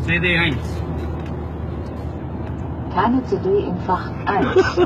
CD1. Keine CD im Fach 1.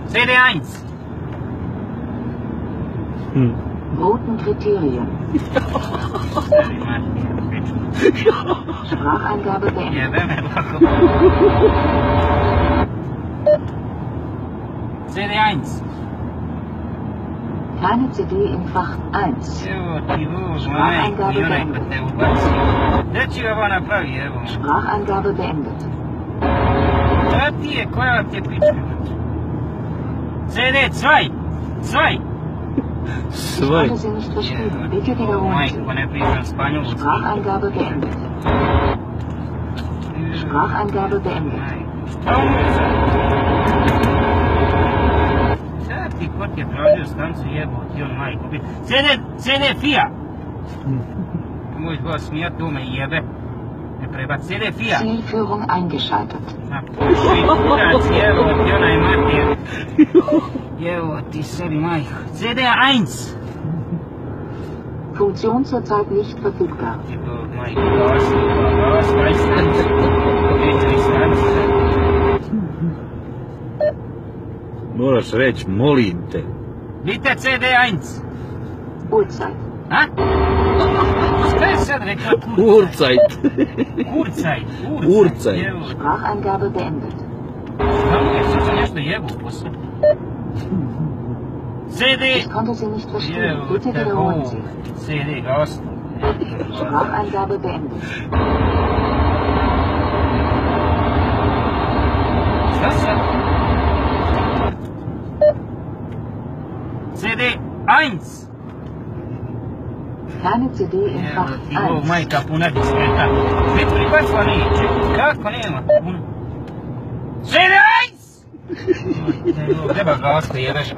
CD1. Routenkriterien. Spracheingabe beendet. CD1. Keine CD im Fach 1. Spracheingabe beendet. Spracheingabe beendet. CD2. 2. Ich konnte sie nicht verstehen. Bitte wiederholen Sie. Spracheingabe beendet. Spracheingabe beendet. CD4. CD4. Zielführung eingeschaltet. CD1. Funktion zurzeit nicht verfügbar. Moraš reći, molim te. Bitte CD1. Uhrzeit. Ha? Šta je sad rekla? Uhrzeit. Uhrzeit. Uhrzeit. Spracheingabe beendet. Sad sam nešto jebu posle. CD. Ich konnte sie nicht verstehen. Bitte wiederholen Sie. CD Gast. Spracheingabe beendet. Was das? CD1. Keine CD im Fach 1. Majka puna diskreta. Već prihvatila nije. Kako nema? CD1! Treba gasta jebeš.